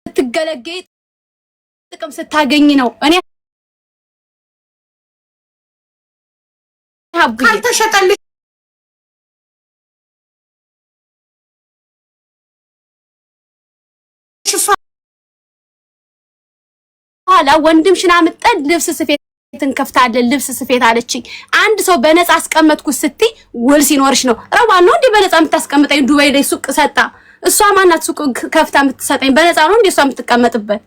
ስትገለገይ ጥቅም ስታገኝ ነው እኔ ካልተሸጠልሽ ኋላ ወንድምሽን አምጠን ልብስ ስፌትን ከፍታለን ልብስ ስፌት አለችኝ። አንድ ሰው በነፃ አስቀመጥኩት ስትይ ውል ሲኖርሽ ነው። ረዋን ነው እንዴ በነፃ የምታስቀምጠኝ? ዱባይ ላይ ሱቅ ሰጣ እሷ ማናት ሱቅ ከፍታ የምትሰጠኝ? በነፃ ነው እንዴ እሷ የምትቀመጥበት?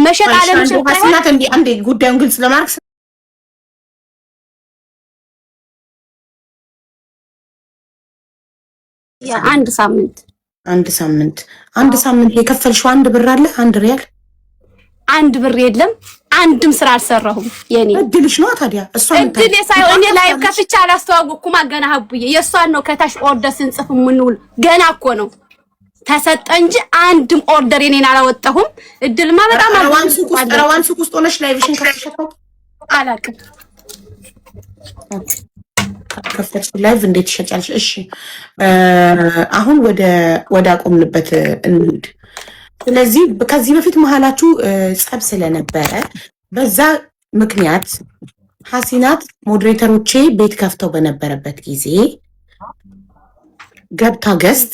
መሸጥ አለ መሸጥ ሀሲናት እንዴ አንዴ ጉዳዩን ግልጽ ለማድረግ አንድ ሳምንት የከፈልሽው አንድ ብር አለ? አንድ ሪያል አንድ ብር የለም። አንድም ስራ አልሰራሁም። የኔ እድልሽ ነው ታዲያ። እሷ እድል ሳይሆን እኔ ላይ ከፍቻ አላስተዋወቅኩም። ገና ሀቡዬ የእሷን ነው ከታች ኦርደር ስንጽፍ የምንውል ገና እኮ ነው ተሰጠ እንጂ አንድም ኦርደር የኔን አላወጣሁም። እድልማ በጣም ረዋን ሱቅ ውስጥ ሆነሽ ላይቭሽን ከፍተሽው አላውቅም። ከፍተሽ ላይቭ እንዴት ትሸጫለሽ? እሺ አሁን ወደ አቆምንበት እንሂድ። ስለዚህ ከዚህ በፊት መሀላችሁ ጸብ ስለነበረ በዛ ምክንያት ሀሲናት ሞዴሬተሮቼ ቤት ከፍተው በነበረበት ጊዜ ገብታ ገስት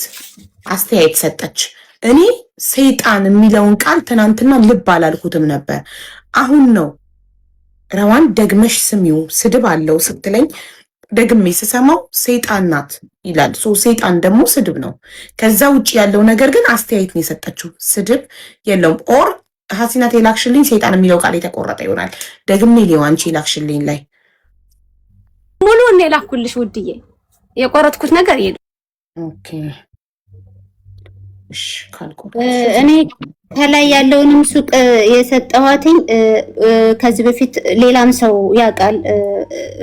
አስተያየት ሰጠች። እኔ ሰይጣን የሚለውን ቃል ትናንትና ልብ አላልኩትም ነበር። አሁን ነው ረዋን ደግመሽ ስሚው ስድብ አለው ስትለኝ ደግሜ ስሰማው ሰይጣን ናት ይላል። ሰይጣን ደግሞ ስድብ ነው። ከዛ ውጭ ያለው ነገር ግን አስተያየት ነው የሰጠችው፣ ስድብ የለውም። ኦር ሀሲናት የላክሽልኝ ሰይጣን የሚለው ቃል የተቆረጠ ይሆናል። ደግሜ ሊዋንቺ የላክሽልኝ ላይ ሙሉ ነው የላኩልሽ ውድዬ፣ የቆረጥኩት ነገር የለም። ኦኬ እሺ እኔ ከላይ ያለውንም ሱቅ የሰጠኋትኝ ከዚህ በፊት ሌላም ሰው ያውቃል።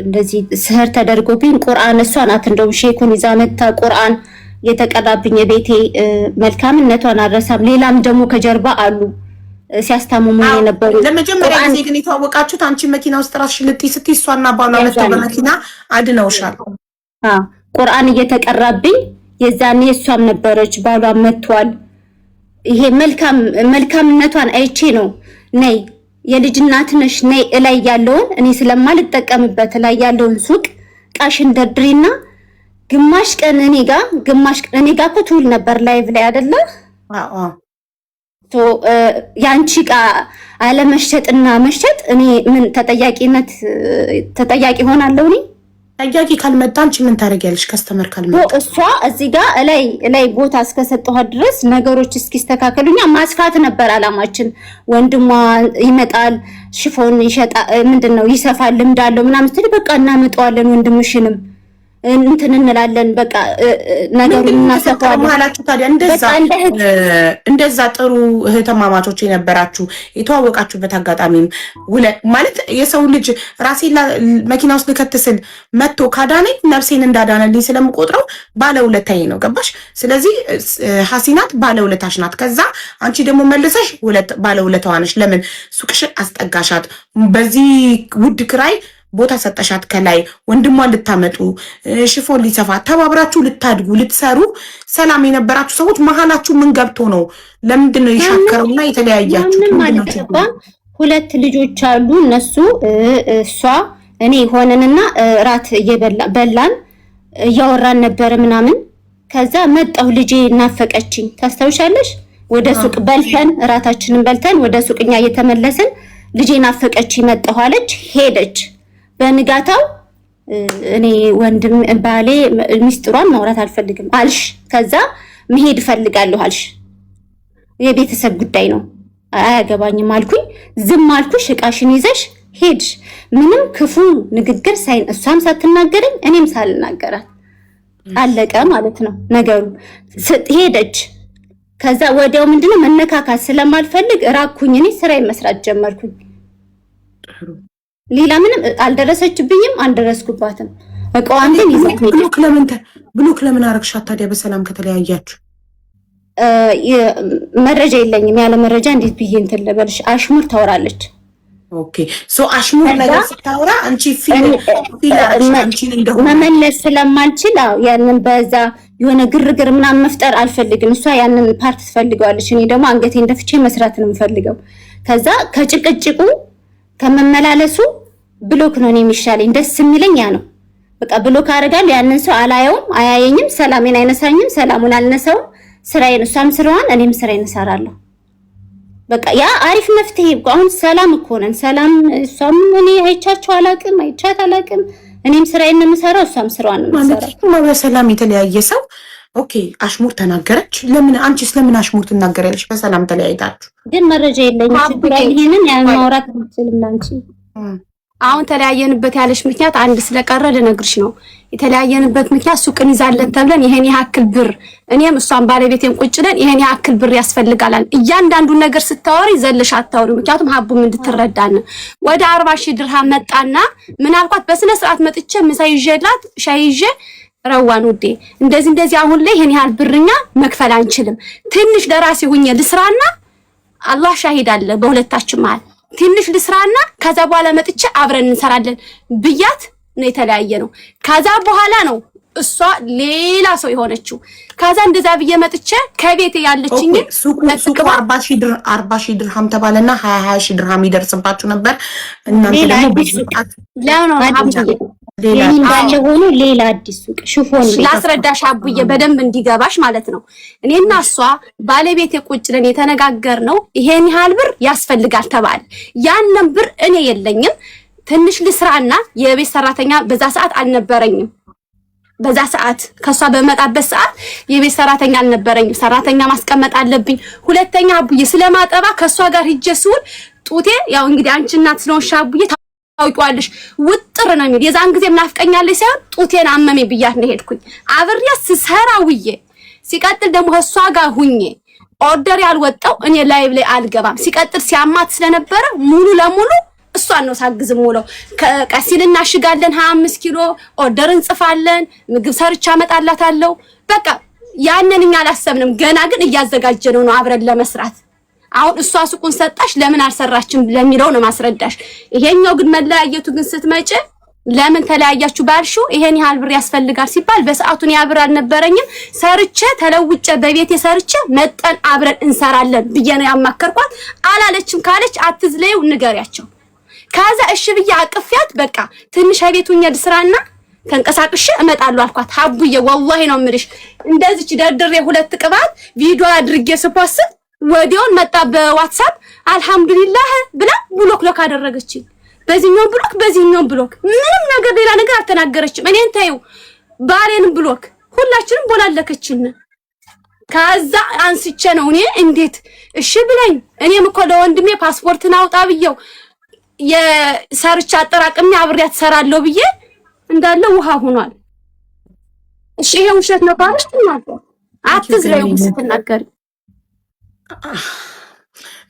እንደዚህ ስህር ተደርጎብኝ ቁርአን እሷ ናት እንደውም ሼኩን ይዛ መታ ቁርአን የተቀራብኝ የቤቴ መልካምነቷን አልረሳም። ሌላም ደግሞ ከጀርባ አሉ ሲያስታምሙ የነበሩ። ለመጀመሪያ ጊዜ ግን የተዋወቃችሁት አንቺ መኪና ውስጥ ራስሽ ልጥይ ስትይ እሷና ባሏ መጥተው በመኪና አድነውሻል። ቁርአን እየተቀራብኝ የዛኔ እሷም ነበረች ባሏ መጥቷል። ይሄ መልካምነቷን አይቼ ነው ነይ የልጅ እናት ነሽ ነይ እላይ ያለውን እኔ ስለማልጠቀምበት ላይ ያለውን ሱቅ ቃሽን ደርድሪና ግማሽ ቀን እኔ ጋር እኮ ትውል ነበር ላይቭ ላይ አይደለ? ያንቺ ቃ አለመሸጥና መሸጥ እኔ ምን ተጠያቂ ሆናለሁ? እኔ ጠያቂ ካልመጣ አንቺ ምን ታደርጊያለሽ? ከስተመር ካልመጣ እሷ እዚህ ጋር ላይ ቦታ እስከሰጠኋት ድረስ ነገሮች እስኪስተካከሉኛ ማስፋት ነበር አላማችን። ወንድሟ ይመጣል ሽፎን ይሸጣል ምንድነው ይሰፋል ልምድ አለው ምናምን ስትል በቃ እናመጣዋለን ወንድምሽንም እንትን እንላለን በቃ ነገሩን እናሰፋዋለን ማላችሁ። ታዲያ እንደዛ ጥሩ እህተማማቾች የነበራችሁ የተዋወቃችሁበት አጋጣሚም ማለት የሰው ልጅ ራሴን መኪና ውስጥ ልከትስል መጥቶ ካዳነኝ ነፍሴን እንዳዳነልኝ ስለምቆጥረው ባለውለታዬ ነው። ገባሽ? ስለዚህ ሀሲናት ባለውለታሽ ናት። ከዛ አንቺ ደግሞ መልሰሽ ባለውለታዋ ነሽ። ለምን ሱቅሽ አስጠጋሻት፣ በዚህ ውድ ክራይ ቦታ ሰጠሻት፣ ከላይ ወንድሟን ልታመጡ ሽፎን ሊሰፋ ተባብራችሁ ልታድጉ ልትሰሩ ሰላም የነበራችሁ ሰዎች መሀላችሁ ምን ገብቶ ነው? ለምንድን ነው የሻከረውና የተለያያችሁ? ማለት ሁለት ልጆች አሉ እነሱ እሷ እኔ ሆነንና ራት እየበላን እያወራን ነበር ምናምን። ከዛ መጣሁ ልጄ እናፈቀችኝ ታስታውሻለሽ? ወደ ሱቅ በልተን ራታችንን በልተን ወደ ሱቅኛ እየተመለስን ልጄ እናፈቀችኝ መጣሁ አለች ሄደች። በንጋታው እኔ ወንድም ባሌ ሚስጥሯን ማውራት አልፈልግም አልሽ። ከዛ መሄድ ፈልጋለሁ አልሽ። የቤተሰብ ጉዳይ ነው አያገባኝም አልኩኝ። ዝም አልኩሽ። እቃሽን ይዘሽ ሄድሽ። ምንም ክፉ ንግግር እሷም ሳትናገረኝ እኔም ሳልናገራት አለቀ ማለት ነው ነገሩ። ሄደች። ከዛ ወዲያው ምንድነው መነካካት ስለማልፈልግ ራኩኝ። እኔ ስራዬን መስራት ጀመርኩኝ። ሌላ ምንም አልደረሰችብኝም አልደረስኩባትም። እቃዋን ግን ይዘት ነው። ብሎክ ለምን አረግሻት ታዲያ? በሰላም ከተለያያችሁ መረጃ የለኝም። ያለ መረጃ እንዴት ብዬ እንትን ልበልሽ? አሽሙር ታወራለች። ኦኬ ሶ አሽሙር ነገር ስታወራ አንቺ አንቺን እንደሆነ መመለስ ስለማልችል ያንን በዛ የሆነ ግርግር ምናምን መፍጠር አልፈልግም። እሷ ያንን ፓርት ትፈልገዋለች፣ እኔ ደግሞ አንገቴን ደፍቼ መስራት ነው የምፈልገው። ከዛ ከጭቅጭቁ ከመመላለሱ ብሎክ ነው የሚሻለኝ። ደስ የሚለኝ ያ ነው። በቃ ብሎክ አደርጋለሁ። ያንን ሰው አላየውም፣ አያየኝም፣ ሰላሜን አይነሳኝም፣ ሰላሙን አልነሳውም። ስራዬን እሷም ስራዋን እኔም ስራዬን እሰራለሁ። በቃ ያ አሪፍ መፍትሄ። አሁን ሰላም እኮ ነን። ሰላም እሷም እኔ አይቻቸው አላቅም፣ አይቻት አላቅም። እኔም ስራዬን ነው የምሰራው፣ እሷም ስራዋን ነው የምትሰራው። ማለት በሰላም የተለያየ ሰው ኦኬ አሽሙር ተናገረች። ለምን አንቺስ ለምን አሽሙር ትናገሪያለሽ? በሰላም ተለያይታችሁ ግን መረጃ የለኝም። ችግር ይሄንን ያን ማውራት አልችልም ላንቺ። አሁን ተለያየንበት ያለሽ ምክንያት አንድ ስለቀረ ልነግርሽ ነው። የተለያየንበት ምክንያት ሱቅን ይዛለን ተብለን ይሄን ያክል ብር እኔም እሷን ባለቤቴን ቁጭለን ይሄን ያክል ብር ያስፈልጋላል። እያንዳንዱን ነገር ስታወሪ ዘለሽ አታወሪ። ምክንያቱም ሀቡም እንድትረዳን ወደ 40,000 ድርሃም መጣና ምን አልኳት፣ በስነ ስርዓት መጥቼ ምሳ ይዤላት ሻይ ይዤ ረዋን ውዴ እንደዚህ አሁን ላይ ይሄን ያህል ብርኛ መክፈል አንችልም፣ ትንሽ ለራሴ ሁኜ ልስራና አላህ ሻሂድ አለ በሁለታችን መሃል ትንሽ ልስራና ከዛ በኋላ መጥቼ አብረን እንሰራለን ብያት ነው የተለያየ ነው። ከዛ በኋላ ነው እሷ ሌላ ሰው የሆነችው። ከዛ እንደዛ ብዬ መጥቼ ከቤት ያለችኝ ሱቁ 40,000 ድርሃም ተባለና 20,000 ድርሃም ይደርስባችሁ ነበር። እናንተ ደግሞ በሱቃት ሌላ አዲስ ሱቅ ሽፎን ላስረዳሽ አቡዬ በደንብ እንዲገባሽ ማለት ነው። እኔና እሷ ባለቤቴ ቁጭ ብለን የተነጋገርነው ይሄን ያህል ብር ያስፈልጋል ተባለ። ያንን ብር እኔ የለኝም ትንሽ ልስራና የቤት ሰራተኛ በዛ ሰዓት አልነበረኝም። በዛ ሰዓት ከሷ በመጣበት ሰዓት የቤት ሰራተኛ አልነበረኝም። ሰራተኛ ማስቀመጥ አለብኝ። ሁለተኛ አቡዬ ስለማጠባ ከሷ ጋር ሂጄ ስውል ጡቴ ያው እንግዲህ አንቺ እናት ስለሆንሽ አቡዬ ታውቂዋለሽ ውጥር ነው የሚል የዛን ጊዜ ምናፍቀኛለች ሳይሆን ጡቴን አመሜ ብያት ነው ሄድኩኝ። አብሬያት ስሰራ ውዬ ሲቀጥል ደግሞ እሷ ጋር ሁኜ ኦርደር ያልወጣው እኔ ላይቭ ላይ አልገባም። ሲቀጥል ሲያማት ስለነበረ ሙሉ ለሙሉ እሷን ነው ሳግዝም ውለው ቀሲል እናሽጋለን 25 ኪሎ ኦርደር እንጽፋለን። ምግብ ሰርቻ አመጣላታለሁ። በቃ ያንን እኛ አላሰብንም። ገና ግን እያዘጋጀነው ነው አብረን ለመስራት። አሁን እሷ ሱቁን ሰጣሽ ለምን አልሰራችም ለሚለው ነው ማስረዳሽ። ይሄኛው ግን መለያየቱ ግን ስትመጪ ለምን ተለያያችሁ ባልሽው ይሄን ያህል ብር ያስፈልጋል ሲባል በሰዓቱን ያብር አልነበረኝም። ሰርቼ ተለውጬ በቤቴ ሰርቼ መጠን አብረን እንሰራለን ብዬ ነው ያማከርኳት። አላለችም። ካለች አትዝለዩ ንገሪያቸው። ካዛ እሺ ብዬ አቅፊያት በቃ ትንሽ ቤቱኛ ድስራና ተንቀሳቅሽ እመጣለሁ አልኳት። ሀቡዬ ወላሂ ነው የምልሽ እንደዚች ደርድሬ 2 ቅባት ቪዲዮ አድርጌ ስፖስት ወዲያውን መጣ በዋትስአፕ አልহামዱሊላህ ብላ ብሎክ ሎክ አደረገችኝ። በዚህኛው ብሎክ ምንም ነገር ሌላ ነገር አልተናገረችም። እኔን ታዩ ባሌን ብሎክ ሁላችንም ቦላለከችን። ካዛ አንስቼ ነው እኔ እንዴት እሺ ብለኝ እኔም እኮ ለወንድሜ ፓስፖርትን አውጣ ብየው የሰርቻ አጠራቅሜ አብሬያት ሰራለሁ ብዬ እንዳለ ውሃ ሆኗል። እሺ ይሄ ውሸት ነው ባልሽ ተናገር አትዝለዩ ስትናገር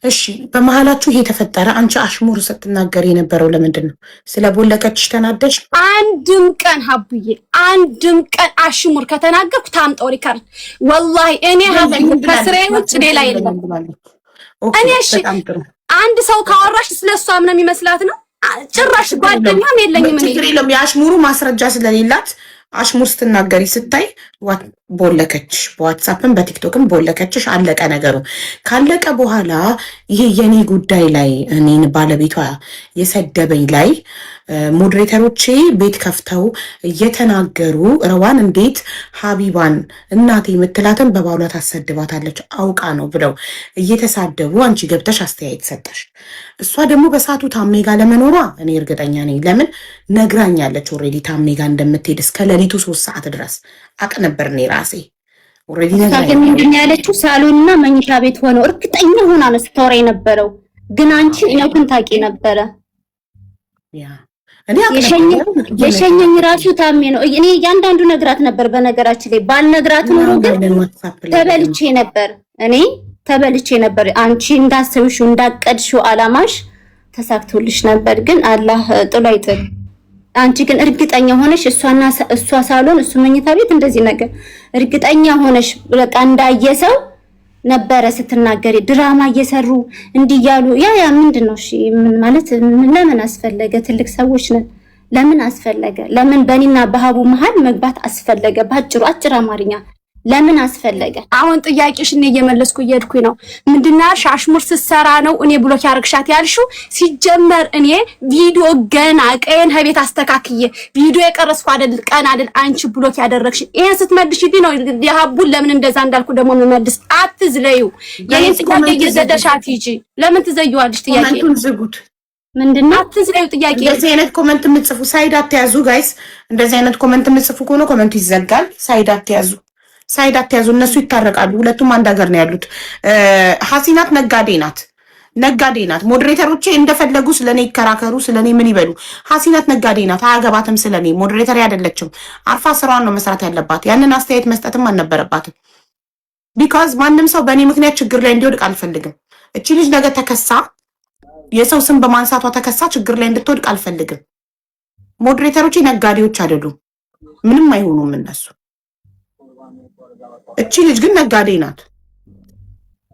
እሺ በመሃላችሁ ይሄ ተፈጠረ። አንቺ አሽሙር ስትናገር የነበረው ለምንድን ነው? ስለቦለከችሽ ተናደሽ? አንድም ቀን ሀቡዬ አንድም ቀን አሽሙር ከተናገርኩ ታምጣው ሪካርድ ወላሂ እኔ ሀቡዬ ከስራዬ ውጭ ሌላ የለም። እኔ እሺ አንድ ሰው ካወራሽ ስለሷ ምን የሚመስላት ነው? ጭራሽ ጓደኛም የለኝም እኔ። ችግር የለም የአሽሙሩ ማስረጃ ስለሌላት አሽሙር ስትናገሪ ስታይ ቦለከችሽ። በዋትስአፕም በቲክቶክም ቦለከችሽ። አለቀ ነገሩ። ካለቀ በኋላ ይሄ የኔ ጉዳይ ላይ እኔን ባለቤቷ የሰደበኝ ላይ ሞዴሬተሮቼ ቤት ከፍተው እየተናገሩ ረዋን እንዴት ሀቢባን እናቴ የምትላትን በባሏ ታሰድባታለች አውቃ ነው ብለው እየተሳደቡ አንቺ ገብተሽ አስተያየት ሰጠሽ። እሷ ደግሞ በሰዓቱ ታሜ ጋር ለመኖሯ እኔ እርግጠኛ ነኝ። ለምን ነግራኛለች ኦልሬዲ ታሜ ጋር እንደምትሄድ እስከ ሌሊቱ 3 ሰዓት ድረስ አቅ ነበር እኔ ራሴ ኦልሬዲ ነግራኛለች። ምንድን ያለችው ሳሎንና መኝታ ቤት ሆነው እርግጠኛ ሆና ነው ስታወራ የነበረው። ግን አንቺ እውነቱን ታውቂ ነበረ። ያ የሸኘኝ ራሱ ታሜ ነው። እኔ እያንዳንዱ ነግራት ነበር። በነገራችን ላይ ባልነግራት ኖሮ ግን ተበልቼ ነበር። አንቺ እንዳሰብሽው እንዳቀድሽው አላማሽ ተሳክቶልሽ ነበር። ግን አላህ ጥሎ አይጥል። አንቺ ግን እርግጠኛ ሆነሽ እሷ ሳሎን እሱ መኝታ ቤት እንደዚህ ነገር እርግጠኛ ሆነሽ በቃ እንዳየሰው ነበረ ስትናገሪ ድራማ እየሰሩ እንዲያሉ ያ ምንድነው? እሺ ምን ማለት ለምን አስፈለገ? ትልቅ ሰዎች ነን። ለምን አስፈለገ? ለምን በእኔና በሀቡ መሃል መግባት አስፈለገ? ባጭሩ አጭር አማርኛ ለምን አስፈለገ? አሁን ጥያቄሽ እኔ እየመለስኩ እየሄድኩኝ ነው። ምንድነው አሽሙር ስትሰራ ነው እኔ ብሎክ ያርግሻት ያልሽው? ሲጀመር እኔ ቪዲዮ ገና ቀየን ከቤት አስተካክዬ ቪዲዮ የቀረስኩ አይደል ቀን አይደል አንቺ ብሎክ ያደረግሽ። ይሄን ስትመልሽልኝ ነው የሀቡን ለምን እንደዛ እንዳልኩ ደግሞ መመልስ። አትዝለዩ። የኔን ጥያቄ እየዘደሻት ሂጂ። ለምን ትዘዩዋለሽ? ጥያቄ ኮሜንቱን ዝጉት። ምንድነው አትዝለዩ? ጥያቄ እንደዚህ አይነት ኮሜንት የምትጽፉ ሳይድ አትያዙ ጋይስ። እንደዚህ አይነት ኮሜንት የምትጽፉ ከሆነ ኮሜንቱ ይዘጋል። ሳይድ አትያዙ። ሳይድ አትያዙ። እነሱ ይታረቃሉ። ሁለቱም አንድ ሀገር ነው ያሉት። ሀሲናት ነጋዴ ናት፣ ነጋዴ ናት። ሞዴሬተሮቼ እንደፈለጉ ስለኔ ይከራከሩ፣ ስለኔ ምን ይበሉ። ሀሲናት ነጋዴ ናት፣ አያገባትም ስለኔ። ሞዴሬተር አይደለችም። አርፋ ስራዋን ነው መስራት ያለባት። ያንን አስተያየት መስጠትም አልነበረባትም። ቢካዝ ማንም ሰው በእኔ ምክንያት ችግር ላይ እንዲወድቅ አልፈልግም። እቺ ልጅ ነገ ተከሳ የሰው ስም በማንሳቷ ተከሳ ችግር ላይ እንድትወድቅ አልፈልግም። ሞዴሬተሮቼ ነጋዴዎች አይደሉም፣ ምንም አይሆኑም እነሱ። እቺ ልጅ ግን ነጋዴ ናት።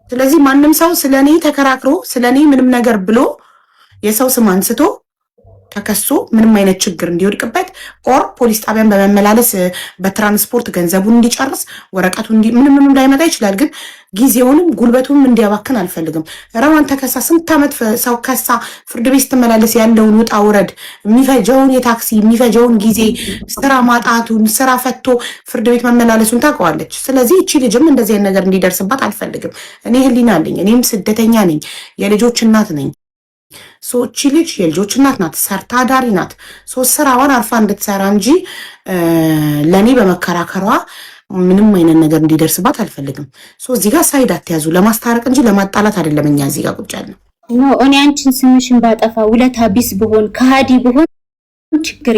ስለዚህ ማንም ሰው ስለኔ ተከራክሮ ስለኔ ምንም ነገር ብሎ የሰው ስም አንስቶ ተከሶ ምንም አይነት ችግር እንዲወድቅበት ኦር ፖሊስ ጣቢያን በመመላለስ በትራንስፖርት ገንዘቡን እንዲጨርስ ወረቀቱ ምንም እንዳይመጣ ይችላል። ግን ጊዜውንም ጉልበቱንም እንዲያባክን አልፈልግም። ረዋን ተከሳ ስንት ዓመት ሰው ከሳ ፍርድ ቤት ስትመላለስ ያለውን ውጣ ውረድ የሚፈጀውን የታክሲ የሚፈጀውን ጊዜ ስራ ማጣቱን ስራ ፈቶ ፍርድ ቤት መመላለሱን ታውቀዋለች። ስለዚህ እቺ ልጅም እንደዚህ አይነት ነገር እንዲደርስባት አልፈልግም። እኔ ህሊና አለኝ። እኔም ስደተኛ ነኝ፣ የልጆች እናት ነኝ። እቺ ልጅ የልጆች እናት ናት፣ ሰርታ አዳሪ ናት። ስራዋን አርፋ እንድትሰራ እንጂ ለኔ በመከራከሯ ምንም አይነት ነገር እንዲደርስባት አልፈልግም። እዚህ ጋር ሳይድ አትያዙ። ለማስታረቅ እንጂ ለማጣላት አይደለም። እኛ እዚህ ጋር ቁጭ ያልነው እኔ አንቺን ስምሽን ባጠፋ ውለታ ቢስ ብሆን ከሃዲ ብሆን ችግር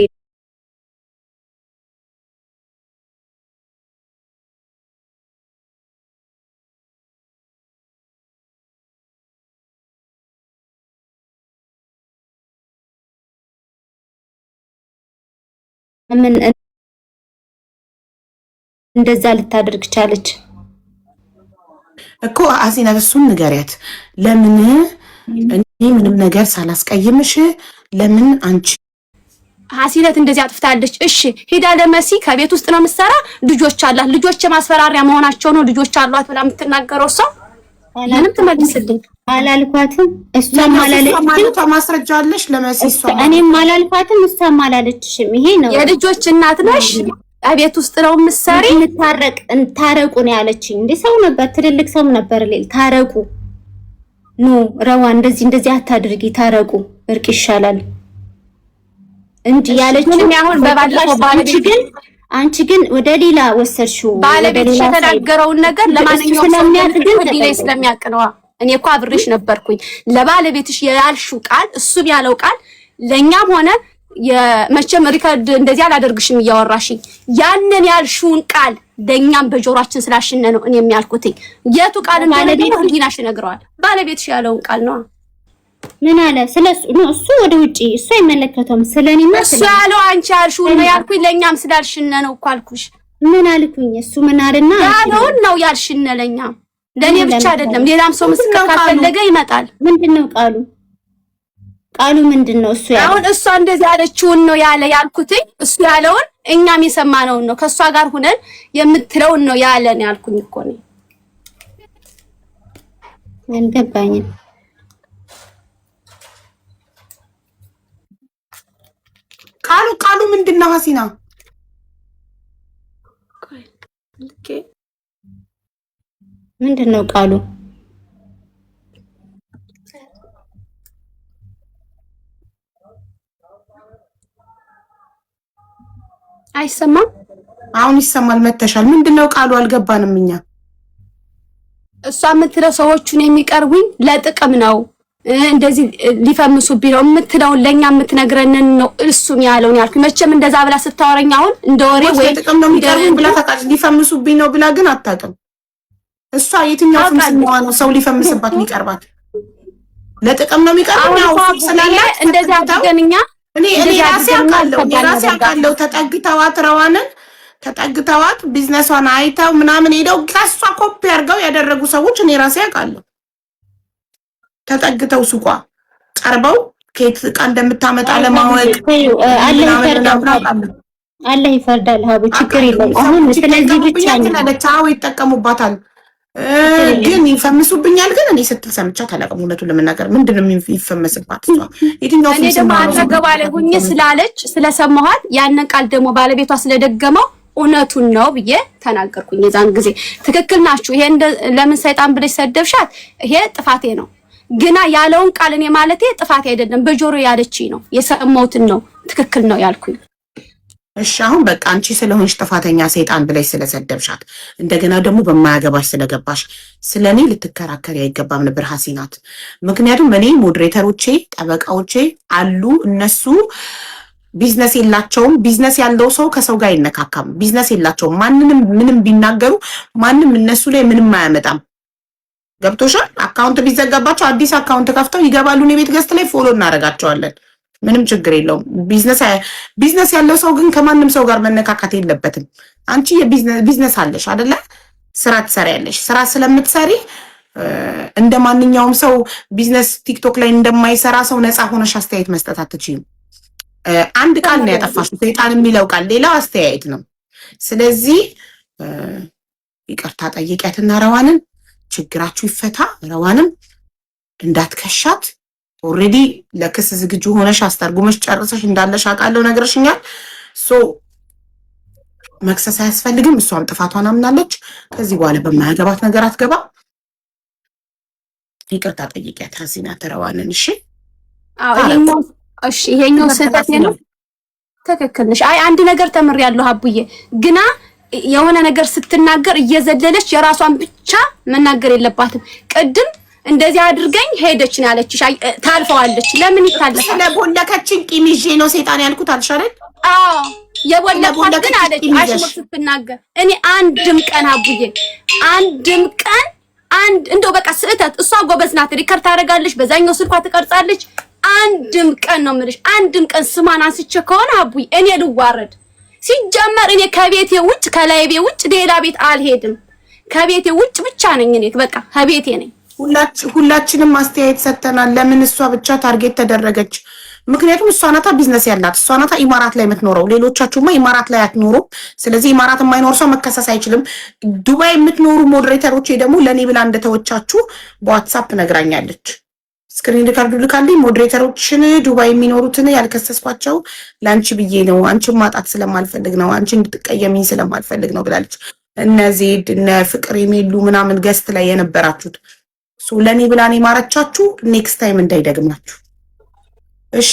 ምን እንደዛ ልታደርግ ቻለች እኮ? ሀሲናት እሱን ንገሪያት። ለምን እኔ ምንም ነገር ሳላስቀይምሽ ለምን አንቺ ሀሲናት እንደዚህ አጥፍታለች? እሺ ሄዳ ለመሲ ከቤት ውስጥ ነው የምትሰራ፣ ልጆች አላት። ልጆች ማስፈራሪያ መሆናቸው ነው ልጆች አሏት ብላ የምትናገረው ሰው ምንም ትመልስልኝ አላልኳትም። እሷም አላለችም። ማስረጃ አለሽ ለመሲ? እኔም አላልኳትም፣ እሷም አላለችሽም። ይሄ ነው የልጆች እናት ነሽ፣ ቤት ውስጥ ነው የምትሰሪ። ታረቁ ነው ያለችኝ። እንደ ሰው ነበር፣ ትልልቅ ሰው ነበር። ታረቁ ኑ ረዋ እንደዚህ አታድርጊ፣ ታረቁ፣ እርቅ ይሻላል እንጂ ያለችኝ። አሁን በባለፈው አንቺ ግን ወደ ሌላ ወሰድሽው። ባለቤትሽ የተናገረውን ነገር ለማንኛውም ስለሚያውቅ ነው። እኔ እኮ አብሬሽ ነበርኩኝ። ለባለቤትሽ ያልሽው ቃል እሱም ያለው ቃል ለኛም ሆነ የመቼም ሪከርድ እንደዚህ አላደርግሽም እያወራሽኝ ያንን ያልሽውን ቃል ለኛም በጆሮአችን ስላሽነ ነው እኔ የሚያልኩትኝ። የቱ ቃል ማለት ነው? ህሊናሽ ይነግረዋል። ባለቤትሽ ያለውን ቃል ነው። ምን አለ? ስለሱ ነው። እሱ ወደ ውጪ እሱ አይመለከተውም። ስለኔማ እሱ ያለው አንቺ ያልሽው ነው ያልኩኝ። ለኛም ስላልሽነ ነው እኮ አልኩሽ። ምን አልኩኝ? እሱ ምን አለና ያለውን ነው ያልሽነ ለኛም ለኔ ብቻ አይደለም። ሌላም ሰው ምስክር ካፈለገ ይመጣል። ምንድነው ቃሉ? ቃሉ ምንድነው? እሱ ያለው አሁን እሷ እንደዚህ ያለችውን ነው ያልኩትኝ። እሱ ያለውን እኛም የሰማነውን ነው ከሷ ጋር ሆነን የምትለውን ነው ያለን ያልኩኝ እኮ ነው። አልገባኝም። ቃሉ ምንድነው? ሀሲና ምንድነው ቃሉ? አይሰማም? አሁን ይሰማል። መተሻል። ምንድነው ቃሉ? አልገባንም እኛ። እሷ የምትለው ሰዎቹን የሚቀርቡኝ ለጥቅም ነው እንደዚህ ሊፈምሱብኝ ነው የምትለውን ለኛ የምትነግረንን ነው እሱም ያለውን ያልኩኝ። መቼም እንደዛ ብላ ስታወራኝ አሁን እንደ ወሬ ወይ ጥቅም ነው የሚቀርቡኝ ብላ ታውቃለች። ሊፈምሱብኝ ነው ብላ ግን አታውቅም። እሷ የትኛው ፍምስናዋ ነው ሰው ሊፈምስባት የሚቀርባት? ለጥቅም ነው የሚቀርበው። ያው ስላለ እንደዛ አድርገንኛ እኔ ራሴ አውቃለሁ ተጠግተዋት ረዋንን ተጠግተዋት ቢዝነሷን አይተው ምናምን ሄደው ከሷ ኮፒ አድርገው ያደረጉ ሰዎች እኔ ራሴ አውቃለሁ። ተጠግተው ሱቋ ቀርበው ከየት ዕቃ እንደምታመጣ ለማወቅ አላህ ይፈርዳል። ሀቡ ችግር የለም። አሁን ስለዚህ ብቻ ነው ይጠቀሙባታል፣ ግን ይፈምሱብኛል። ግን እኔ ስትል ሰምቻት አላውቅም። እውነቱን ለመናገር ምንድነው የሚፈመስባት? የትኛው እኔ ደግሞ አጠገቧ ላይ ሁኜ ስላለች ስለሰማኋት ያንን ቃል ደግሞ ባለቤቷ ስለደገመው እውነቱን ነው ብዬ ተናገርኩኝ። የዛን ጊዜ ትክክል ናችሁ፣ ይሄ ለምን ሰይጣን ብለሽ ሰደብሻት፣ ይሄ ጥፋቴ ነው። ግና ያለውን ቃል እኔ ማለቴ ጥፋቴ አይደለም፣ በጆሮ ያለችኝ ነው፣ የሰማሁትን ነው ትክክል ነው ያልኩኝ። እሺ አሁን በቃ አንቺ ስለሆንሽ ጥፋተኛ ሰይጣን ብለሽ ስለሰደብሻት እንደገና ደግሞ በማያገባሽ ስለገባሽ ስለኔ ልትከራከሪ አይገባም ነበር ሀሲናት። ምክንያቱም እኔ ሞዴሬተሮቼ ጠበቃዎቼ አሉ፣ እነሱ ቢዝነስ የላቸውም። ቢዝነስ ያለው ሰው ከሰው ጋር አይነካካም። ቢዝነስ የላቸውም። ማንንም ምንም ቢናገሩ ማንም እነሱ ላይ ምንም አያመጣም። ገብቶሻል? አካውንት ቢዘጋባቸው አዲስ አካውንት ከፍተው ይገባሉ። እኔ ቤት ገዝት ላይ ፎሎ እናደርጋቸዋለን። ምንም ችግር የለውም። ቢዝነስ ያለው ሰው ግን ከማንም ሰው ጋር መነካካት የለበትም። አንቺ የቢዝነስ አለሽ አይደለ? ስራ ትሰሪያለሽ። ስራ ስለምትሰሪ እንደ ማንኛውም ሰው ቢዝነስ ቲክቶክ ላይ እንደማይሰራ ሰው ነፃ ሆነሽ አስተያየት መስጠት አትችይም። አንድ ቃል ነው ያጠፋሽው፣ ሰይጣን የሚለው ቃል ሌላው አስተያየት ነው። ስለዚህ ይቅርታ ጠይቂያትና ረዋንን ችግራችሁ ይፈታ። ረዋንም እንዳትከሻት። ኦልሬዲ ለክስ ዝግጁ ሆነሽ አስተርጉመሽ ጨርሰሽ እንዳለሽ አውቃለሁ፣ ነግረሽኛል። ሶ መክሰስ አያስፈልግም። እሷም ጥፋቷን አምናለች። ከዚህ በኋላ በማያገባት ነገር አትገባ። ይቅርታ ጠይቂያት ሀሲናት ረዋንን። እሺ ይሄኛው ስህተት ነው። ትክክል ነሽ። አይ አንድ ነገር ተምሬያለሁ አቡዬ። ግና የሆነ ነገር ስትናገር እየዘለለች የራሷን ብቻ መናገር የለባትም። ቅድም እንደዚህ አድርገኝ ሄደች ነው ያለችሽ። ታልፈዋለች። ለምን ይታለፋል? ስለቦለከችን ቂም ይዤ ነው ሰይጣን ያልኩት አልሽ አይደል? አዎ የቦለኳት ግን አለች አሽሙር ስትናገር። እኔ አንድም ቀን አቡዬ አንድም ቀን እንደው በቃ ስህተት። እሷ ጎበዝ ናት፣ ሪከርድ ታደርጋለች፣ በዛኛው ስልኳ ትቀርጻለች። አንድም ቀን ነው የምልሽ፣ አንድም ቀን ስማን አንስቼ ከሆነ አቡዬ እኔ ልዋረድ። ሲጀመር እኔ ከቤቴ ውጭ ከላይቤ ውጭ ሌላ ቤት አልሄድም። ከቤቴ ውጭ ብቻ ነኝ እኔ፣ በቃ ከቤቴ ነኝ። ሁላችንም አስተያየት ሰጥተናል። ለምን እሷ ብቻ ታርጌት ተደረገች? ምክንያቱም እሷ ናታ ቢዝነስ ያላት፣ እሷ ናታ ኢማራት ላይ የምትኖረው። ሌሎቻችሁማ ኢማራት ላይ አትኖሩም። ስለዚህ ኢማራት የማይኖር ሰው መከሰስ አይችልም። ዱባይ የምትኖሩ ሞዴሬተሮች ደግሞ ለኔ ብላ እንደተወቻችሁ በዋትሳፕ ነግራኛለች። ስክሪን ሪካርዱ ልካልኝ። ሞዴሬተሮችን ዱባይ የሚኖሩትን ያልከሰስኳቸው ለአንቺ ብዬ ነው፣ አንቺን ማጣት ስለማልፈልግ ነው፣ አንቺ እንድትቀየሚኝ ስለማልፈልግ ነው ብላለች። እነ ዜድ እነ ፍቅር የሚሉ ምናምን ገስት ላይ የነበራችሁት ለኔ ብላኔ ማረቻችሁ። ኔክስት ታይም እንዳይደግማችሁ እሺ።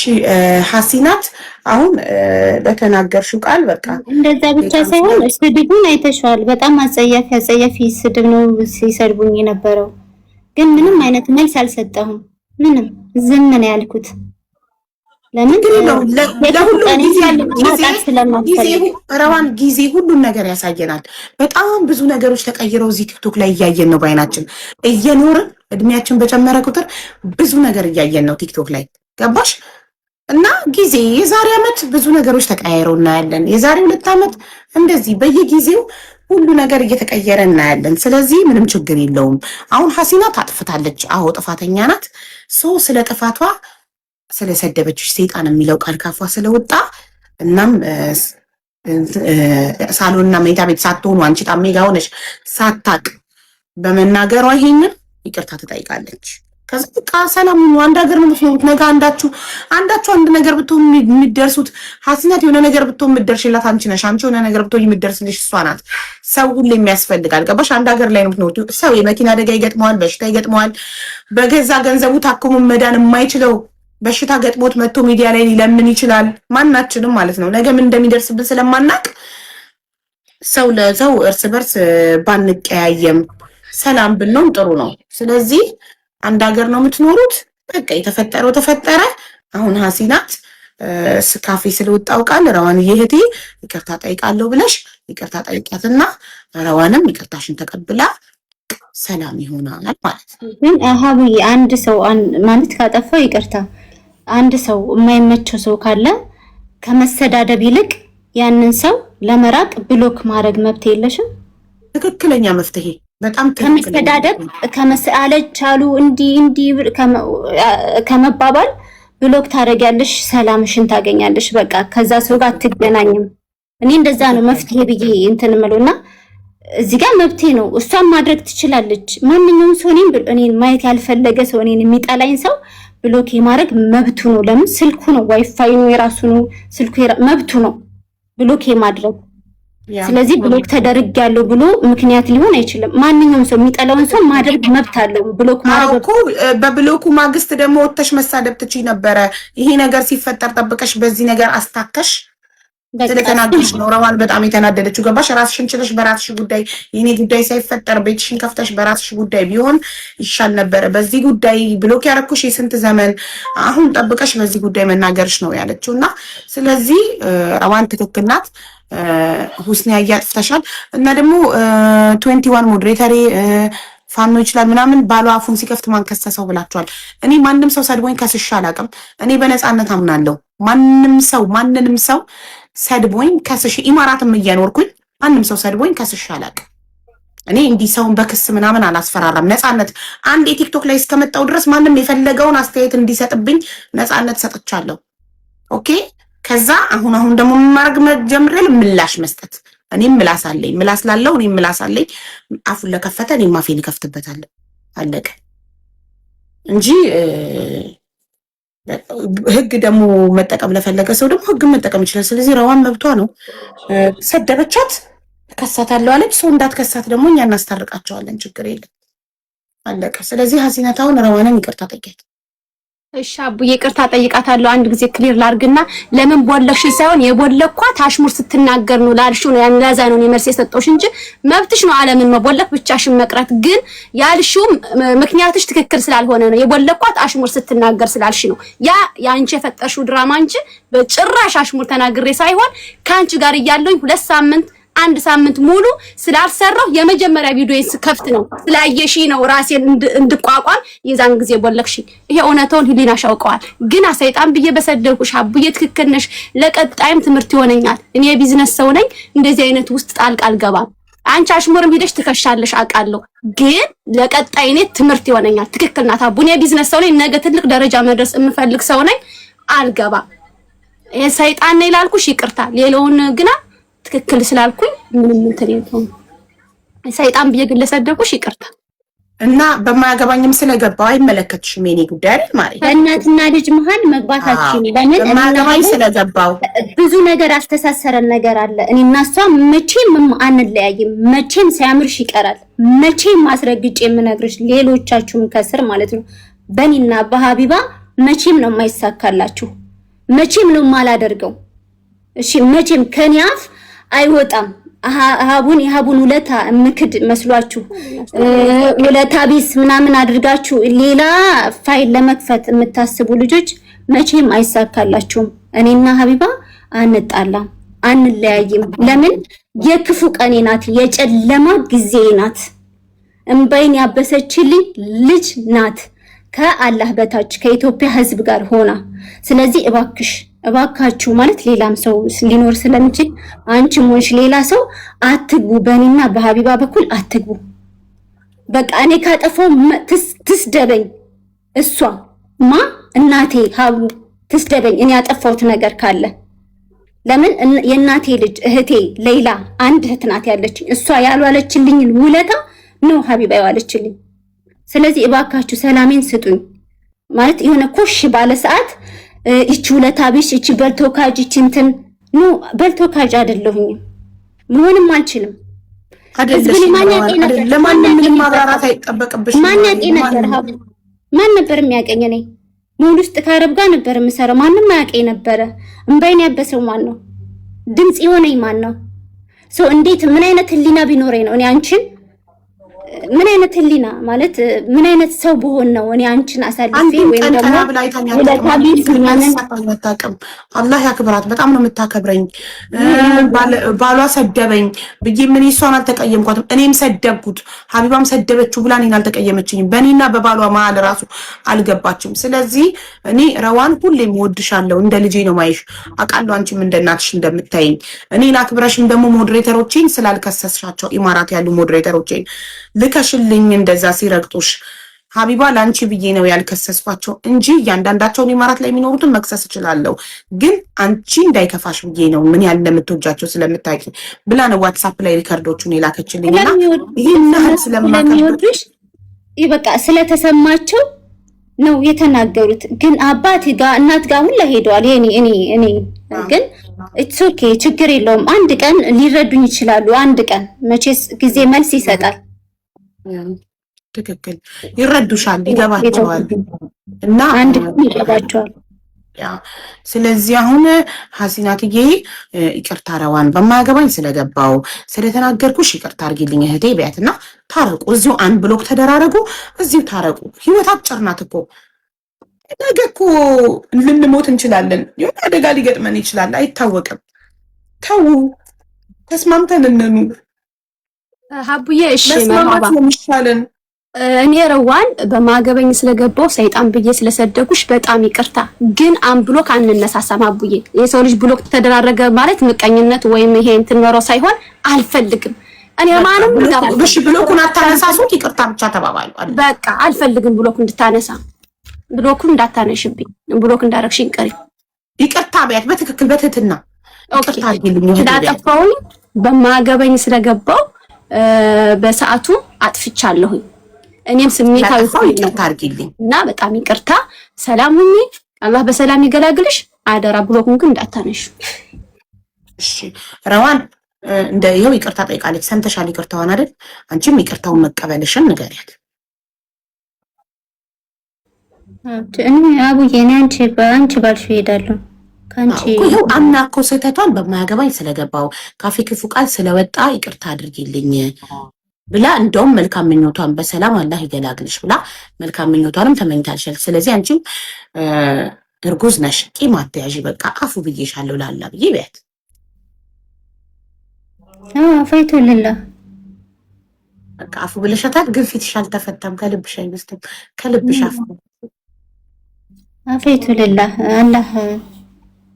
ሀሲናት አሁን በተናገርሽው ቃል በቃ እንደዛ ብቻ ሳይሆን ስድቡን አይተሽዋል። በጣም አጸያፊ ስድብ ነው ሲሰድቡኝ የነበረው። ግን ምንም አይነት መልስ አልሰጠሁም። ምንም ዝም ነው ያልኩት። ለምን ለሁሉም ጊዜ ሁሉን ነገር ያሳየናል። በጣም ብዙ ነገሮች ተቀይረው እዚህ ቲክቶክ ላይ እያየን ነው። በአይናችን እየኖርን እድሜያችን በጨመረ ቁጥር ብዙ ነገር እያየን ነው ቲክቶክ ላይ ገባሽ? እና ጊዜ የዛሬ ዓመት ብዙ ነገሮች ተቀያይረው እናያለን። የዛሬ 2 ዓመት እንደዚህ በየጊዜው ሁሉ ነገር እየተቀየረ እናያለን። ስለዚህ ምንም ችግር የለውም። አሁን ሀሲና ታጥፍታለች። አዎ ጥፋተኛ ናት። ስለ ጥፋቷ ስለሰደበችሽ ሰይጣን የሚለው ቃል ካፏ ስለወጣ እናም ሳሎንና መኝታ ቤት ሳትሆኑ አንቺ ጣሜ ጋር ሆነሽ ሳታቅ በመናገሯ ይሄንን ይቅርታ ትጠይቃለች። ከዛ በቃ ሰላም ነው። አንድ ሀገር ነው የምትኖሩት። ነገ አንዳችሁ አንድ ነገር ብትሆን የሚደርሱት ሀሲናት የሆነ ነገር ብትሆን የምትደርሽላት አንቺ ነሽ። አንቺ የሆነ ነገር ብትሆን የምትደርስልሽ እሷ ናት። ሰው ሁሉ የሚያስፈልጋል። ገባሽ? አንድ ሀገር ላይ ነው የምትኖሩት። ሰው የመኪና አደጋ ይገጥመዋል፣ በሽታ ይገጥመዋል። በገዛ ገንዘቡ ታክሞ መዳን የማይችለው በሽታ ገጥሞት መጥቶ ሚዲያ ላይ ሊለምን ይችላል። ማናችንም ማለት ነው። ነገ ምን እንደሚደርስብን ስለማናቅ ሰው ለሰው እርስ በርስ ባንቀያየም ሰላም ብንሆን ጥሩ ነው። ስለዚህ አንድ ሀገር ነው የምትኖሩት። በቃ የተፈጠረው ተፈጠረ። አሁን ሀሲናት ስካፌ ስለወጣው ቃል ረዋን እህቴ ይቅርታ ጠይቃለሁ ብለሽ ይቅርታ ጠይቂያትና ረዋንም ይቅርታሽን ተቀብላ ሰላም ይሆናል ማለት ነው። ግን ሀቡዬ አንድ ሰው ማለት ካጠፋው ይቅርታ፣ አንድ ሰው የማይመቸው ሰው ካለ ከመሰዳደብ ይልቅ ያንን ሰው ለመራቅ ብሎክ ማድረግ መብት የለሽም። ትክክለኛ መፍትሄ በጣም ከመስተዳደብ ከመሰአለች አሉ እንዲ ከመባባል ብሎክ ታደርጊያለሽ፣ ሰላምሽን ታገኛለሽ። በቃ ከዛ ሰው ጋር አትገናኝም። እኔ እንደዛ ነው መፍትሄ ብዬ እንትን እምለውና እዚህ ጋር መብቴ ነው። እሷን ማድረግ ትችላለች። ማንኛውም ሰው እኔን ማየት ያልፈለገ ሰው እኔን የሚጠላኝ ሰው ብሎክ የማድረግ መብቱ ነው። ለምን ስልኩ ነው፣ ዋይፋይ ነው፣ የራሱ ነው ስልኩ፣ መብቱ ነው ብሎክ የማድረግ። ስለዚህ ብሎክ ተደርጊያለሁ ብሎ ምክንያት ሊሆን አይችልም። ማንኛውም ሰው የሚጠላውን ሰው ማድረግ መብት አለው። ብሎክ ማድረግ እኮ በብሎኩ ማግስት ደግሞ ወጥተሽ መሳደብ ትችይ ነበረ። ይሄ ነገር ሲፈጠር ጠብቀሽ በዚህ ነገር አስታከሽ ስለተናገርሽ ነው ረዋን በጣም የተናደደችው። ገባሽ? ራስሽን ችለሽ በራስሽ ጉዳይ የኔ ጉዳይ ሳይፈጠር ቤትሽን ከፍተሽ በራስሽ ጉዳይ ቢሆን ይሻል ነበረ። በዚህ ጉዳይ ብሎክ ያረኩሽ የስንት ዘመን አሁን ጠብቀሽ በዚህ ጉዳይ መናገርሽ ነው ያለችውና ስለዚህ ረዋን ትክክል ናት። ሁስኒ ያያጥፍተሻል። እና ደግሞ 21 ሞዴሬተሪ ፋኖ ይችላል ምናምን ባሏ አፉን ሲከፍት ማን ከሰሰው ብላችኋል። እኔ ማንም ሰው ሰድቦኝ ከስሻ አላውቅም። እኔ በነፃነት አምናለሁ። ማንንም ሰው ሰድቦኝ ከስሽ ኢማራትም እየኖርኩኝ ማንም ሰው ሰድቦኝ ከስሽ አላውቅም። እኔ እንዲህ ሰውን በክስ ምናምን አላስፈራራም። ነፃነት አንድ የቲክቶክ ላይ እስከመጣው ድረስ ማንም የፈለገውን አስተያየት እንዲሰጥብኝ ነፃነት ሰጥቻለሁ። ኦኬ። ከዛ አሁን ደግሞ ማድረግ ጀምሬል ምላሽ መስጠት። እኔም ምላስ አለኝ፣ ምላስ ላለው እኔም ምላስ አለኝ። አፉን ለከፈተ እኔም አፌን እከፍትበታለሁ። አለቀ እንጂ ህግ ደግሞ መጠቀም ለፈለገ ሰው ደግሞ ህግ መጠቀም ይችላል። ስለዚህ ረዋን መብቷ ነው። ሰደበቻት ከሳታለሁ አለች። ሰው እንዳትከሳት ደግሞ እኛ እናስታርቃቸዋለን። ችግር የለም። አለቀ። ስለዚህ ሀሲነታውን ረዋንን ይቅርታ ጠይቂያት። እሺ አቡዬ ይቅርታ ጠይቃታለሁ። አንድ ጊዜ ክሊር ላርግና ለምን ቦለክሽ ሳይሆን የቦለኳት አሽሙር ስትናገር ነው ላልሽው ነው ያን ለዛ ነው መልስ የሰጠሁሽ እንጂ መብትሽ ነው ዓለምን መቦለክ ብቻሽን መቅረት። ግን ያልሽው ምክንያትሽ ትክክል ስላልሆነ ነው። የቦለኳት አሽሙር ስትናገር ስላልሽ ነው። ያ ያንቺ የፈጠርሽው ድራማ እንጂ በጭራሽ አሽሙር ተናግሬ ሳይሆን ካንቺ ጋር እያለሁኝ 2 ሳምንት 1 ሳምንት ሙሉ ስላልሰራው የመጀመሪያ ቪዲዮዬን ስከፍት ነው ስላየሽ ነው ራሴን እንድቋቋም የዛን ጊዜ ቦለክሽ። ይሄ እውነታውን ህሊናሽ ያውቀዋል። ግን ሰይጣን ብዬ በሰደብኩሽ አቡዬ ትክክል ነሽ። ለቀጣይም ትምህርት ይሆነኛል። እኔ የቢዝነስ ሰው ነኝ። እንደዚህ አይነት ውስጥ ጣልቃ አልገባም። አንቺ አሽሙርም ሄደሽ ትከሻለሽ አውቃለሁ። ግን ለቀጣይ እኔ ትምህርት ይሆነኛል። ትክክል ናት አቡ። እኔ የቢዝነስ ሰው ነኝ። ነገ ትልቅ ደረጃ መድረስ የምፈልግ ሰው ነኝ። አልገባም። ይሄ ሰይጣን ነው ይላልኩሽ ይቅርታ። ሌላውን ግና ትክክል ስላልኩኝ ምንም እንትን የለውም። ሰይጣን ብዬ ግን ለሰደብኩሽ ይቅርታ። እና በማያገባኝም ስለገባው አይመለከትሽም የኔ ጉዳይ አይደል ማለት በእናትና ልጅ መሀል መግባታችን ለምን በማያገባኝ ስለገባው ብዙ ነገር አስተሳሰረን ነገር አለ። እኔና እሷ መቼም አንለያይም። መቼም ሳያምርሽ ይቀራል። መቼም ማስረግጬ የምነግርሽ ሌሎቻችሁም ከስር ማለት ነው በእኔና በሀቢባ መቼም ነው የማይሳካላችሁ። መቼም ነው የማላደርገው። እሺ መቼም ከኔ አፍ አይወጣም። የሀቡን ውለታ ምክድ መስሏችሁ ውለታ ቢስ ምናምን አድርጋችሁ ሌላ ፋይል ለመክፈት የምታስቡ ልጆች መቼም አይሳካላችሁም። እኔና ሀቢባ አንጣላም፣ አንለያይም። ለምን የክፉ ቀኔ ናት፣ የጨለማ ጊዜ ናት። እምባይን ያበሰችልኝ ልጅ ናት ከአላህ በታች ከኢትዮጵያ ሕዝብ ጋር ሆና። ስለዚህ እባካችሁ ማለት ሌላም ሰው ሊኖር ስለሚችል አንቺም ሆንሽ ሌላ ሰው አትግቡ፣ በእኔና በሀቢባ በኩል አትግቡ። በቃ እኔ ካጠፋው ትስደበኝ፣ እሷ እናቴ ሀቡ ትስደበኝ እኔ ያጠፋሁት ነገር ካለ። ለምን የእናቴ ልጅ እህቴ ሌላ አንድ እህት ናት ያለችኝ። እሷ ያልዋለችልኝን ውለታ ነው ሀቢባ ያዋለችልኝ። ስለዚህ እባካችሁ ሰላሜን ስጡኝ። ማለት የሆነ ኮሽ ባለ ሰዓት እቺ ውለታ ቢስ እቺ በልቶካጅ እቺ እንትን ኑ በልቶካጅ አይደለሁኝም፣ መሆንም አልችልም። ለማንም ምንም ማብራራት አይጠበቅብሽ። ማን ያውቀኝ ነበር? ሀቡ ማን ነበር የሚያውቀኝ? እኔ ሙሉ ውስጥ ከአረብ ጋር ነበር የምሰራው። ማንም አያውቀኝ ነበረ። እምባይን ያበሰው ማን ነው? ድምጽ የሆነኝ ማን ነው? ሰው እንዴት ምን አይነት ህሊና ቢኖረኝ ነው እኔ አንቺን ምን አይነት ህሊና ማለት ምን አይነት ሰው ብሆን ነው እኔ አንቺን አሳልፌ ወይም ደግሞ አላህ ያክብራት። በጣም ነው የምታከብረኝ። ባሏ ሰደበኝ ብዬ ምን እሷን አልተቀየምኳትም። እኔም ሰደብኩት፣ ሀቢባም ሰደበችው ብላ እኔን አልተቀየመችኝም። በእኔና በባሏ መሀል ራሱ አልገባችም። ስለዚህ እኔ ረዋን ሁሌም እወድሻለሁ፣ እንደ ልጄ ነው ማይሽ። አውቃለሁ አንቺም እንደ እናትሽ እንደምታይኝ። እኔን አክብረሽም ደግሞ ሞዴሬተሮቼን ስላልከሰስሻቸው ኢማራት ያሉ ሞዴሬተሮቼን ልከሽልኝ እንደዛ ሲረግጡሽ ሀቢባ ለአንቺ ብዬ ነው ያልከሰስኳቸው እንጂ እያንዳንዳቸውን ኢማራት ላይ የሚኖሩትን መክሰስ እችላለሁ። ግን አንቺ እንዳይከፋሽ ብዬ ነው ምን ያህል እንደምትወጃቸው ስለምታውቂ ብላ ነው ዋትሳፕ ላይ ሪከርዶቹን የላከችልኝ። እና ይህን ያህል ስለሚወዱሽ በቃ ስለተሰማቸው ነው የተናገሩት። ግን አባት ጋር እናት ጋር ሁላ ሄደዋል። እኔ ግን ኢትስ ኦኬ ችግር የለውም። አንድ ቀን ሊረዱኝ ይችላሉ። አንድ ቀን መቼስ ጊዜ መልስ ይሰጣል። ትክክል፣ ይረዱሻል፣ ይገባቸዋል እና አንድ ይገባቸዋል። ያ ስለዚህ አሁን ሀሲናትዬ ይቅርታ ረዋን በማያገባኝ ስለገባው ስለተናገርኩሽ ይቅርታ አድርጊልኝ እህቴ ቢያትና ታረቁ። እዚሁ አንድ ብሎክ ተደራረጉ፣ እዚሁ ታረቁ። ህይወት አጭር ናት እኮ። ነገ እኮ ልንሞት እንችላለን። የሆነ አደጋ ሊገጥመን ይችላል፣ አይታወቅም። ተው ተስማምተን እንኑ። ሀቡዬ እሺ መስማማት ነው የሚሻለን። እኔ ረዋን በማገበኝ ስለገባው ሰይጣን ብዬ ስለሰደኩሽ በጣም ይቅርታ። ግን ብሎክ አንነሳሳም ሀቡዬ። የሰው ልጅ ብሎክ ተደራረገ ማለት ምቀኝነት ወይም ይሄ እንትን ኖሮ ሳይሆን አልፈልግም። እኔ ማንም እሺ ብሎኩን አታነሳሱት፣ ይቅርታ ብቻ ተባባሉ። በቃ አልፈልግም ብሎክ እንድታነሳ፣ ብሎኩን እንዳታነሽብኝ፣ ብሎክ እንዳረግሽኝ ቀሪ ይቅርታ ቢያት በትክክል በትህትና ይቅርታ አድርጊልኝ። እንዳጠፋሁኝ በማገበኝ ስለገባው በሰዓቱ አጥፍቻለሁኝ። እኔም ስሜታዊ ሆኜ ይቅርታ አድርጊልኝ እና በጣም ይቅርታ። ሰላም ሁኚ፣ አላህ በሰላም ይገላግልሽ። አደራ ብሎኩን ግን እንዳታነሽ እሺ። ረዋን እንደ ይኸው ይቅርታ ጠይቃለች። ሰምተሻል ይቅርታዋን አይደል? አንቺም ይቅርታውን መቀበልሽን ንገሪያት። እኔ አቡዬ እኔ አንቺ ባልሽ እሄዳለሁ ካንቺ ይኸው አምና እኮ ስህተቷን በማያገባኝ ስለገባው ካፌ ክፉ ቃል ስለወጣ ይቅርታ አድርጊልኝ ብላ እንደውም መልካም ምኞቷን በሰላም አላህ ይገላግልሽ ብላ መልካም ምኞቷንም ተመኝታለች። ስለዚህ አንቺም እርጉዝ ነሽ፣ ቂም አትያዢ። በቃ አፉ ብዬሻለሁ ላላ ብዬ ቢያት ፈይቶልላ በቃ አፉ ብለሻታል። ግን ፊትሽ አልተፈታም። ከልብሽ አይመስልም። ከልብሽ አፉ አፈይቱልላ አላህ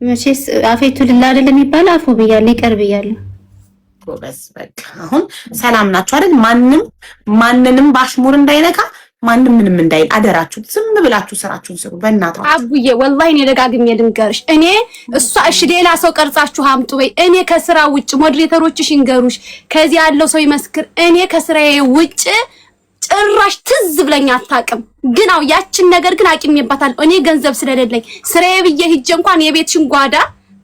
መቼስ አፈይቱልላ አይደለም የሚባለው። አፉ ብያለሁ፣ ይቅር ብያለሁ። በስ በቃ አሁን ሰላም ናችሁ አይደል? ማንንም ባሽሙር እንዳይነካ፣ ማንም ምንም እንዳይል አደራችሁ። ዝም ብላችሁ ስራችሁን ስሩ በእናታችሁ። አቡዬ ወላሂ እኔ ደጋግሜ ልንገርሽ፣ እኔ እሷ እሺ ሌላ ሰው ቀርጻችሁ አምጡ በይ። እኔ ከስራ ውጭ ሞዴሬተሮችሽ ይንገሩሽ፣ ከዚህ ያለው ሰው ይመስክር። እኔ ከስራዬ ውጭ ጭራሽ ትዝ ብለኝ አታውቅም። ግን አው ያችን ነገር ግን አቂሜባታለሁ። እኔ ገንዘብ ስለሌለኝ ስራዬ ብዬ ሂጅ እንኳን የቤትሽን ጓዳ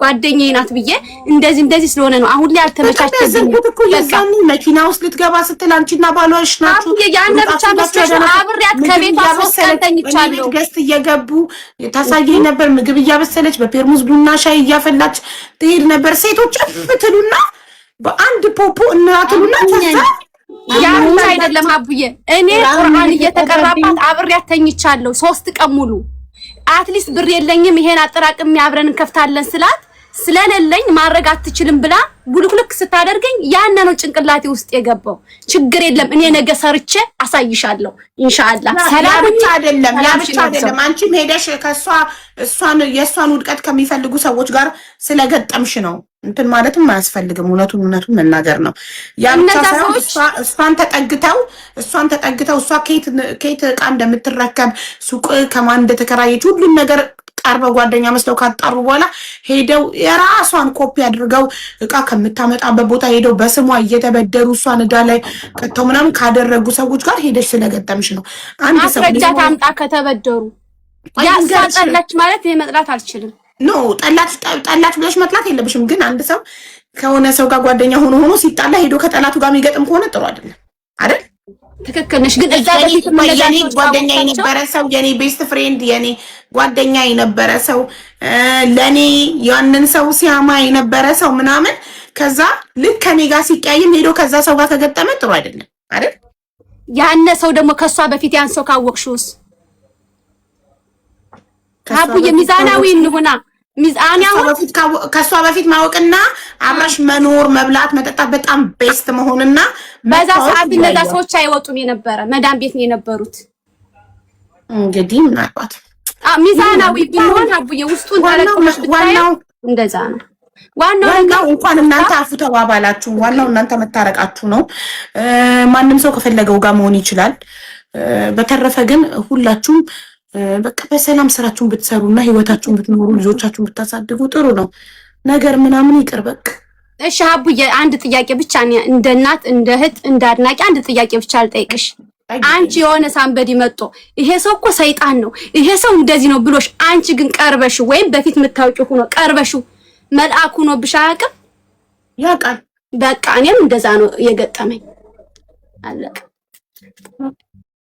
ጓደኛዬ ናት ብዬ እንደዚህ ስለሆነ ነው አሁን ላይ አልተመቻቸልኝም። እኮ የዛኔ መኪና ውስጥ ልትገባ ስትል አንቺና ባሏሽ ናችሁ ያን ብቻ መስለሽ አብሬያት ከቤቷ 3 ቀን ተኝቻለሁ። ገስት እየገቡ ታሳየኝ ነበር። ምግብ እያበሰለች በፔርሙዝ ቡና ሻይ እያፈላች ትሄድ ነበር። ሴቶች ብትሉና በአንድ ፖፖ እናትሉና ተዛ ያን አይደለም አቡዬ፣ እኔ ቁርአን እየተቀራባት አብሬያት ተኝቻለሁ 3 ቀን ሙሉ። አትሊስት ብር የለኝም ይሄን አጠራቅም አብረን እንከፍታለን ስላት ስለሌለኝ ማድረግ አትችልም ብላ ቡልኩልክ ስታደርገኝ ያን ነው ጭንቅላቴ ውስጥ የገባው። ችግር የለም እኔ ነገ ሰርቼ አሳይሻለሁ ኢንሻአላህ። ሰላም ብቻ አይደለም ያ ብቻ አይደለም። አንቺም ሄደሽ የእሷን ውድቀት ከሚፈልጉ ሰዎች ጋር ስለገጠምሽ ነው እንትን ማለትም አያስፈልግም። እውነቱን መናገር ነው። ያ ብቻ ሳይሆን እሷን ተጠግተው እሷ ከየት ዕቃ እንደምትረከብ ሱቅ ከማን እንደተከራየች ሁሉን ነገር ቀርበው ጓደኛ መስለው ካጣሩ በኋላ ሄደው የራሷን ኮፒ አድርገው ዕቃ ከምታመጣበት ቦታ ሄደው በስሟ እየተበደሩ እሷን ዕዳ ላይ ከተው ምናምን ካደረጉ ሰዎች ጋር ሄደሽ ስለገጠምሽ ነው። አንድ ሰው አስረጃት አምጣ ከተበደሩ ያሳጠላች ማለት እኔ መጥላት አልችልም። ኖ ጠላች ብለሽ መጥላት የለብሽም። ግን አንድ ሰው ከሆነ ሰው ጋር ጓደኛ ሆኖ ሲጣላ ሄዶ ከጠላቱ ጋር የሚገጥም ከሆነ ጥሩ አይደለም አይደል? ትክክል ነሽ። ግን እዛ በፊት የኔ ጓደኛ የነበረ ሰው የኔ ቤስት ፍሬንድ የኔ ጓደኛ የነበረ ሰው ለኔ ያንን ሰው ሲያማ የነበረ ሰው ምናምን ከዛ ልክ ከኔ ጋር ሲቀያይም ሄዶ ከዛ ሰው ጋር ከገጠመ ጥሩ አይደለም አይደል? ያነ ሰው ደግሞ ከሷ በፊት ያን ሰው ካወቅሽውስ? አቡዬ ሚዛናዊ እንሁና። ሚዛናዊ ከሷ በፊት ማወቅና አብራሽ መኖር መብላት መጠጣት በጣም ቤስት መሆንና በዛ ሰዓት እነዛ ሰዎች አይወጡም የነበረ መዳም ቤት ነው የነበሩት። እንግዲህ ምናልባት ሚዛናዊ ቢሆን አቡዬ ውስጡን ተረክመሽ ብታየው እንደዛ ነው። ዋናው እንኳን እናንተ አፉ ተባባላችሁ፣ ዋናው እናንተ መታረቃችሁ ነው። ማንም ሰው ከፈለገው ጋር መሆን ይችላል። በተረፈ ግን ሁላችሁም በቃ በሰላም ስራችሁን ብትሰሩና ህይወታችሁን ብትኖሩ ልጆቻችሁን ብታሳድጉ ጥሩ ነው። ነገር ምናምን ይቅር በቃ። እሺ አቡዬ አንድ ጥያቄ ብቻ እንደ እናት እንደ እህት እንደ አድናቂ አንድ ጥያቄ ብቻ አልጠይቅሽ። አንቺ የሆነ ሳንበዲ መጥቶ ይሄ ሰው እኮ ሰይጣን ነው ይሄ ሰው እንደዚህ ነው ብሎሽ፣ አንቺ ግን ቀርበሽ ወይም በፊት የምታውቂው ሆኖ ቀርበሽ መልአክ ሆኖብሽ አያውቅም? ያውቃል። በቃ እኔም እንደዛ ነው የገጠመኝ። አለቀ።